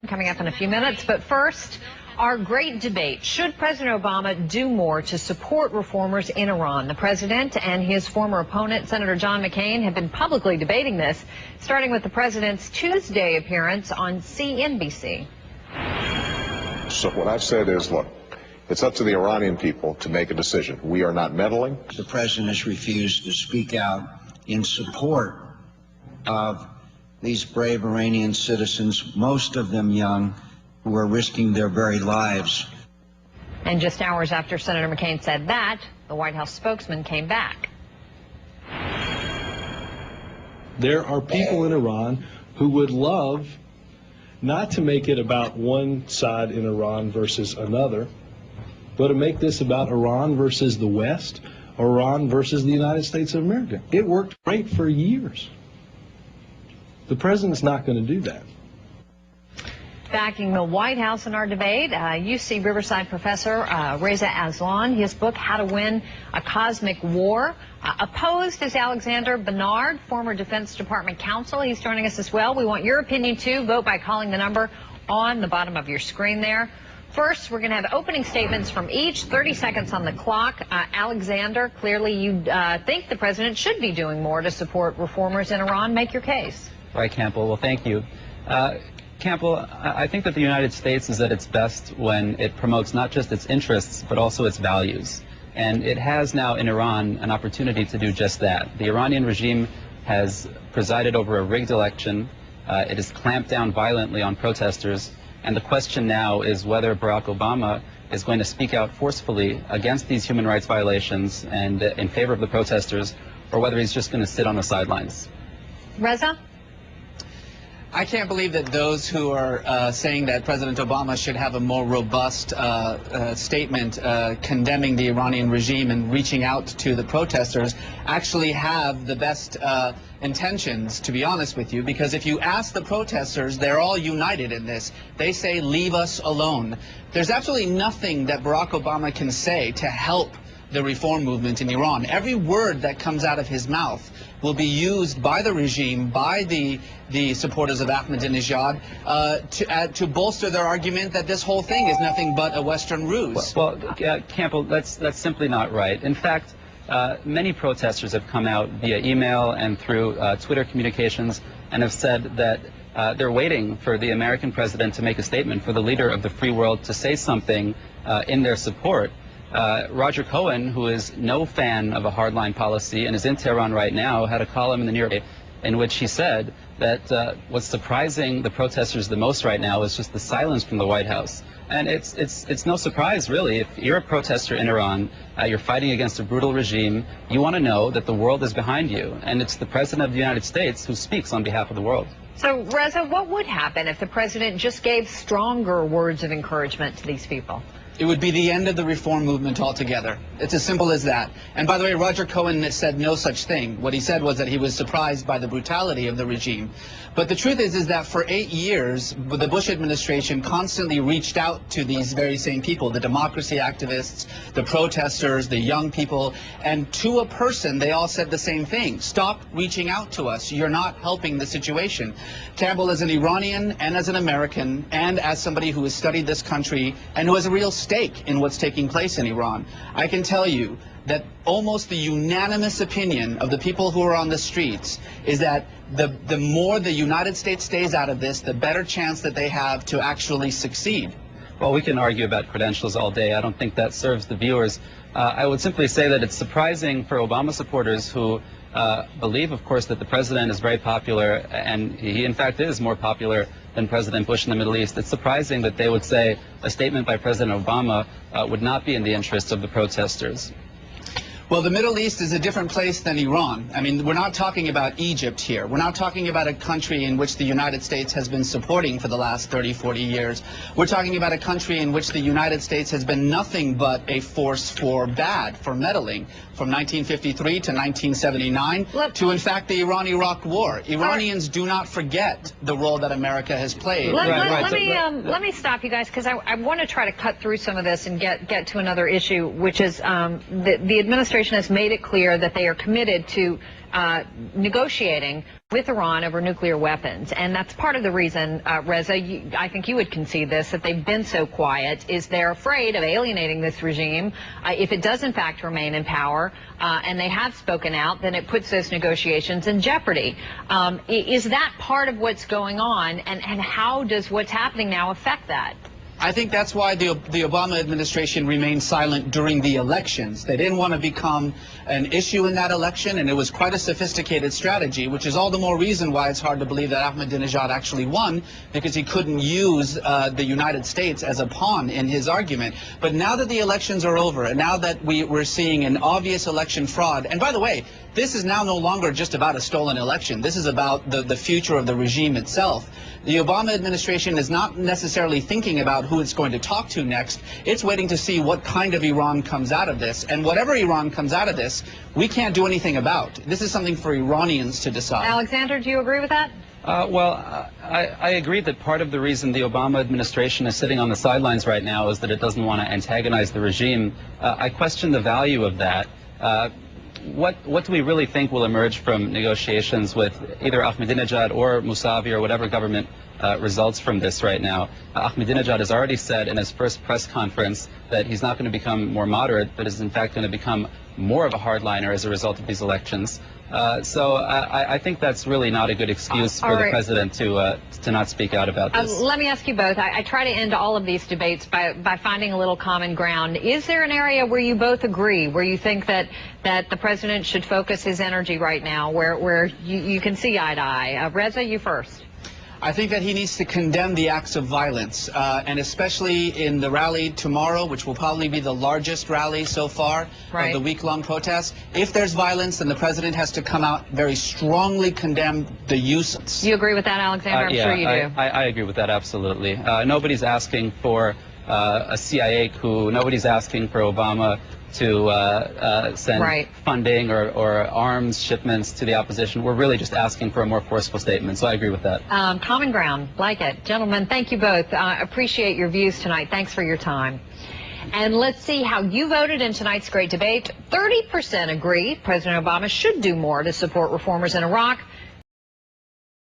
Coming up in a few minutes, but first, our great debate. Should President Obama do more to support reformers in Iran? The president and his former opponent, Senator John McCain, have been publicly debating this, starting with the president's Tuesday appearance on CNBC. So what I've said is, look, it's up to the Iranian people to make a decision. We are not meddling. The president has refused to speak out in support of these brave Iranian citizens, most of them young, who are risking their very lives. And just hours after Senator McCain said that, the White House spokesman came back. There are people in Iran who would love not to make it about one side in Iran versus another, but to make this about Iran versus the West, Iran versus the United States of America. It worked great for years. The president's not going to do that. Backing the White House in our debate, UC Riverside professor Reza Aslan. His book, How to Win a Cosmic War. Opposed is Alexander Bernard, former Defense Department counsel. He's joining us as well. We want your opinion, too. Vote by calling the number on the bottom of your screen there. First, we're going to have opening statements from each, 30 seconds on the clock. Alexander, clearly you think the president should be doing more to support reformers in Iran. Make your case. Right, Campbell. Well, thank you. Campbell, I think that the United States is at its best when it promotes not just its interests, but also its values. And it has now in Iran an opportunity to do just that. The Iranian regime has presided over a rigged election. It has clamped down violently on protesters. And the question now is whether Barack Obama is going to speak out forcefully against these human rights violations and in favor of the protesters, or whether he's just going to sit on the sidelines. Reza? I can't believe that those who are saying that President Obama should have a more robust statement condemning the Iranian regime and reaching out to the protesters actually have the best intentions, to be honest with you, because if you ask the protesters, they're all united in this. They say, leave us alone. There's absolutely nothing that Barack Obama can say to help the reform movement in Iran. Every word that comes out of his mouth will be used by the regime, by the supporters of Ahmadinejad, to bolster their argument that this whole thing is nothing but a Western ruse. Well, Campbell, that's simply not right. In fact, many protesters have come out via email and through Twitter communications and have said that they're waiting for the American president to make a statement, for the leader of the free world to say something in their support. Roger Cohen, who is no fan of a hardline policy and is in Tehran right now, had a column in the New York Times in which he said that what's surprising the protesters the most right now is just the silence from the White House. And it's no surprise, really. If you're a protester in Iran, you're fighting against a brutal regime, you want to know that the world is behind you. And it's the President of the United States who speaks on behalf of the world. So, Reza, what would happen if the president just gave stronger words of encouragement to these people? It would be the end of the reform movement altogether. It's as simple as that. And by the way, Roger Cohen said no such thing. What he said was that he was surprised by the brutality of the regime. But the truth is that for 8 years, the Bush administration constantly reached out to these very same people, the democracy activists, the protesters, the young people, and to a person, they all said the same thing. Stop reaching out to us. You're not helping the situation. Campbell, as an Iranian and as an American and as somebody who has studied this country and who has a real stake in what's taking place in Iran, I can tell you that almost the unanimous opinion of the people who are on the streets is that the more the United States stays out of this, the better chance that they have to actually succeed. Well, we can argue about credentials all day. I don't think that serves the viewers. I would simply say that it's surprising for Obama supporters who believe, of course, that the president is very popular, and he, in fact, is more popular than President Bush in the Middle East. It's surprising that they would say a statement by President Obama would not be in the interests of the protesters. Well, the Middle East is a different place than Iran. I mean, we're not talking about Egypt here. We're not talking about a country in which the United States has been supporting for the last 30, 40 years. We're talking about a country in which the United States has been nothing but a force for bad, for meddling, from 1953 to 1979 to, in fact, the Iran-Iraq War. Iranians do not forget the role that America has played. Let me stop you guys, because I want to try to cut through some of this and get to another issue, which is the administration has made it clear that they are committed to negotiating with Iran over nuclear weapons, and that's part of the reason, Reza, I think you would concede this, that they've been so quiet, is they're afraid of alienating this regime. If it does in fact remain in power, and they have spoken out, then it puts those negotiations in jeopardy. Is that part of what's going on, and how does what's happening now affect that? I think that's why the Obama administration remained silent during the elections. They didn't want to become an issue in that election, and it was quite a sophisticated strategy, which is all the more reason why it's hard to believe that Ahmadinejad actually won, because he couldn't use the United States as a pawn in his argument. But now that the elections are over, and now that we're seeing an obvious election fraud, and by the way, this is now no longer just about a stolen election. This is about the future of the regime itself. The Obama administration is not necessarily thinking about who it's going to talk to next. It's waiting to see what kind of Iran comes out of this. And whatever Iran comes out of this, we can't do anything about. This is something for Iranians to decide. Alexander, do you agree with that? I agree that part of the reason the Obama administration is sitting on the sidelines right now is that it doesn't want to antagonize the regime. I question the value of that. What do we really think will emerge from negotiations with either Ahmadinejad or Mousavi or whatever government results from this right now? Ahmadinejad has already said in his first press conference that he's not going to become more moderate, but is in fact going to become more of a hardliner as a result of these elections. So I think that's really not a good excuse for the president to not speak out about this. Let me ask you both. I try to end all of these debates by finding a little common ground. Is there an area where you both agree, where you think that the president should focus his energy right now, where you can see eye to eye? Reza, you first. I think that he needs to condemn the acts of violence, and especially in the rally tomorrow, which will probably be the largest rally so far of the week-long protest. If there's violence, then the president has to come out very strongly condemn the use. You agree with that, Alexander? I'm sure you do. I agree with that, absolutely. Nobody's asking for a CIA coup. Nobody's asking for Obama to send funding or arms shipments to the opposition. We're really just asking for a more forceful statement, so I agree with that. Common ground, like it. Gentlemen, thank you both. Appreciate your views tonight. Thanks for your time. And let's see how you voted in tonight's great debate. 30% agree President Obama should do more to support reformers in Iraq.